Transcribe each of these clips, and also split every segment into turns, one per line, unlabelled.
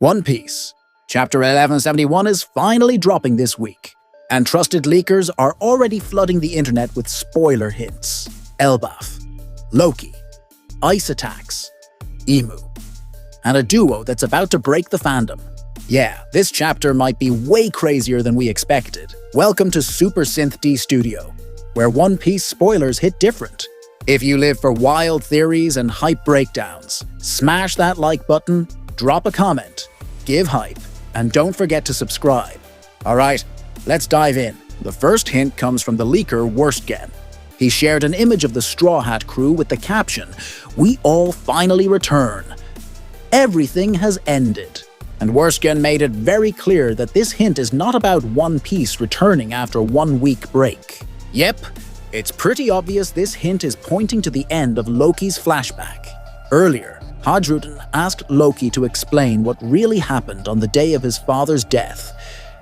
One Piece. Chapter 1171 is finally dropping this week, and trusted leakers are already flooding the internet with spoiler hints. Elbaf, Loki, ice attacks, Imu, and a duo that's about to break the fandom. Yeah, this chapter might be way crazier than we expected. Welcome to Super Synth D Studio, where One Piece spoilers hit different. If you live for wild theories and hype breakdowns, smash that like button, drop a comment, give hype, and don't forget to subscribe. Alright, let's dive in. The first hint comes from the leaker Worstgen. He shared an image of the Straw Hat crew with the caption, "We all finally return. Everything has ended." And Worstgen made it very clear that this hint is not about One Piece returning after a 1-week break. Yep, it's pretty obvious this hint is pointing to the end of Loki's flashback. Earlier, Hadruden asked Loki to explain what really happened on the day of his father's death,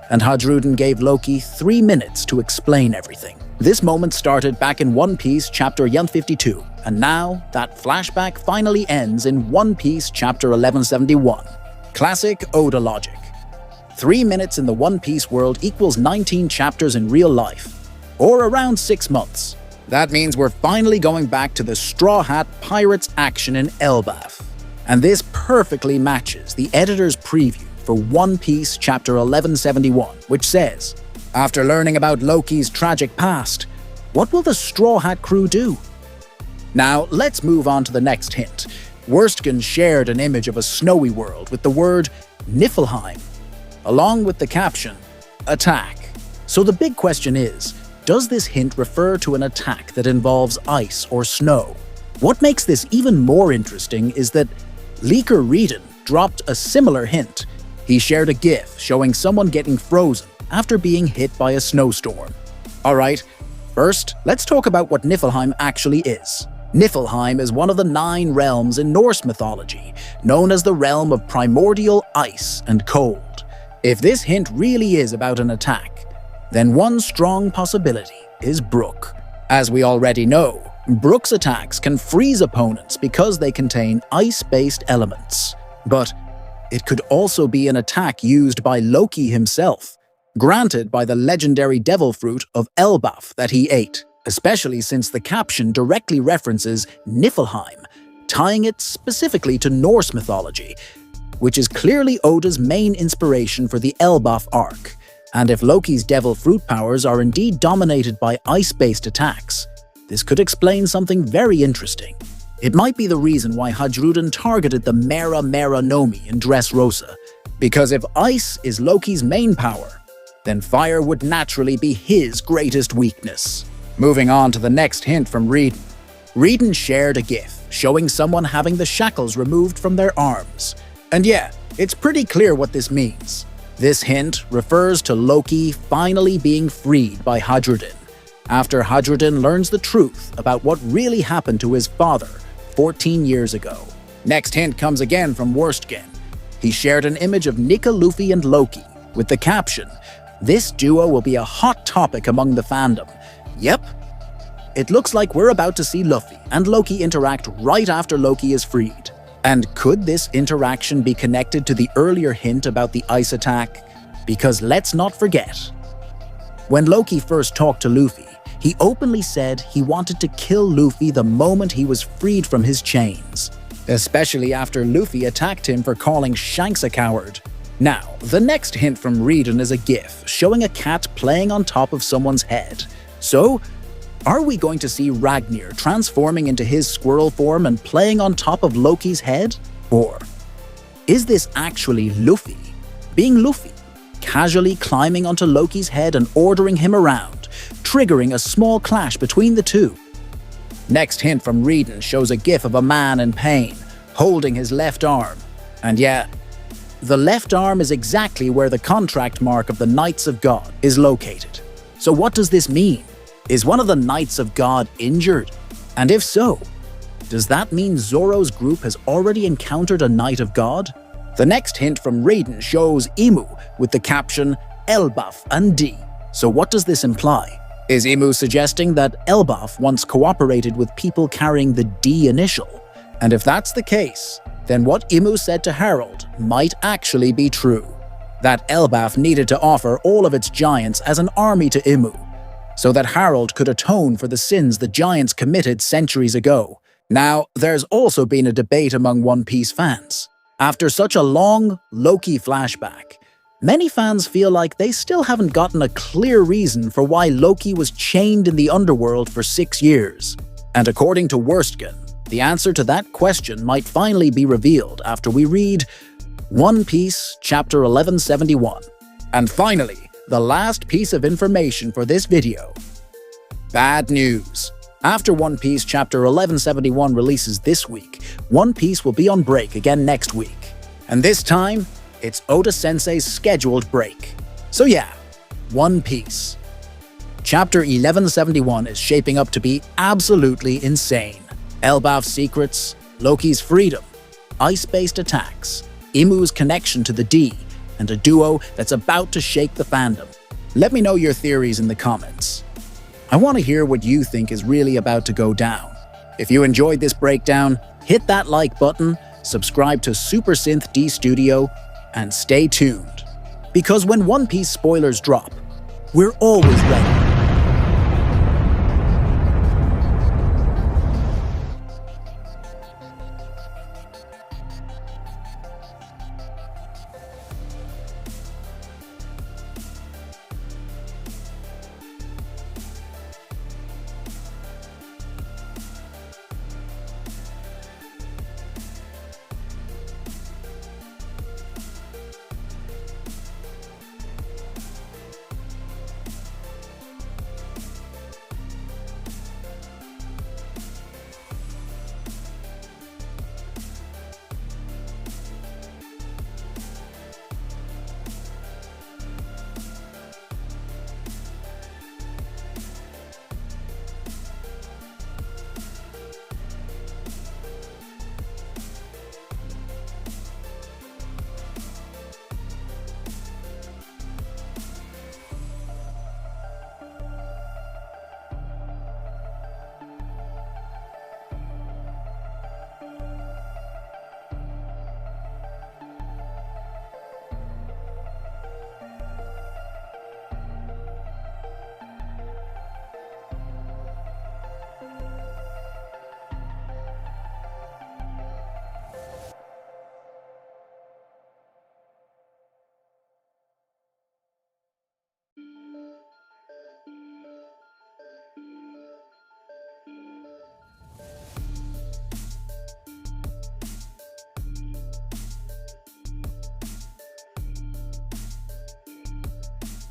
and Hadruden gave Loki 3 minutes to explain everything. This moment started back in One Piece chapter 152, and now that flashback finally ends in One Piece chapter 1171. Classic Oda logic. 3 minutes in the One Piece world equals 19 chapters in real life, or around 6 months. That means we're finally going back to the Straw Hat Pirates action in Elbaf. And this perfectly matches the editor's preview for One Piece chapter 1171, which says, after learning about Loki's tragic past, what will the Straw Hat crew do? Now, let's move on to the next hint. Worstgen shared an image of a snowy world with the word Niflheim, along with the caption, "Attack." So the big question is, does this hint refer to an attack that involves ice or snow? What makes this even more interesting is that leaker Reedon dropped a similar hint. He shared a GIF showing someone getting frozen after being hit by a snowstorm. Alright, first, let's talk about what Niflheim actually is. Niflheim is one of the 9 realms in Norse mythology, known as the realm of primordial ice and cold. If this hint really is about an attack, then one strong possibility is Brook. As we already know, Brook's attacks can freeze opponents because they contain ice-based elements. But it could also be an attack used by Loki himself, granted by the legendary devil fruit of Elbaf that he ate, especially since the caption directly references Niflheim, tying it specifically to Norse mythology, which is clearly Oda's main inspiration for the Elbaf arc. And if Loki's devil fruit powers are indeed dominated by ice-based attacks, this could explain something very interesting. It might be the reason why Hadruden targeted the Mera Mera Nomi in Dressrosa, because if ice is Loki's main power, then fire would naturally be his greatest weakness. Moving on to the next hint from Reedon. Reedon shared a GIF showing someone having the shackles removed from their arms. And yeah, it's pretty clear what this means. This hint refers to Loki finally being freed by Hadruden, after Hadruden learns the truth about what really happened to his father 14 years ago. Next hint comes again from Worstgen. He shared an image of Luffy and Loki with the caption, "This duo will be a hot topic among the fandom." Yep, it looks like we're about to see Luffy and Loki interact right after Loki is freed. And could this interaction be connected to the earlier hint about the ice attack? Because let's not forget, when Loki first talked to Luffy, he openly said he wanted to kill Luffy the moment he was freed from his chains, especially after Luffy attacked him for calling Shanks a coward. Now, the next hint from Reedon is a GIF showing a cat playing on top of someone's head. So, are we going to see Ragnar transforming into his squirrel form and playing on top of Loki's head? Or is this actually Luffy, being Luffy, casually climbing onto Loki's head and ordering him around, triggering a small clash between the two? Next hint from Reedon shows a GIF of a man in pain, holding his left arm. And yeah, the left arm is exactly where the contract mark of the Knights of God is located. So what does this mean? Is one of the Knights of God injured? And if so, does that mean Zoro's group has already encountered a Knight of God? The next hint from Reedon shows Imu with the caption, "Elbaf and D." So what does this imply? Is Imu suggesting that Elbaf once cooperated with people carrying the D initial? And if that's the case, then what Imu said to Harold might actually be true. That Elbaf needed to offer all of its giants as an army to Imu, so that Harold could atone for the sins the giants committed centuries ago. Now, there's also been a debate among One Piece fans. After such a long Loki flashback, many fans feel like they still haven't gotten a clear reason for why Loki was chained in the Underworld for 6 years. And according to Worstgen, the answer to that question might finally be revealed after we read One Piece Chapter 1171. And finally, the last piece of information for this video. Bad news. After One Piece Chapter 1171 releases this week, One Piece will be on break again next week. And this time, it's Oda-sensei's scheduled break. So yeah, One Piece. Chapter 1171 is shaping up to be absolutely insane. Elbaf's secrets, Loki's freedom, ice-based attacks, Imu's connection to the D, and a duo that's about to shake the fandom. Let me know your theories in the comments. I want to hear what you think is really about to go down. If you enjoyed this breakdown, hit that like button, subscribe to Super Synth D Studio, and stay tuned. Because when One Piece spoilers drop, we're always ready.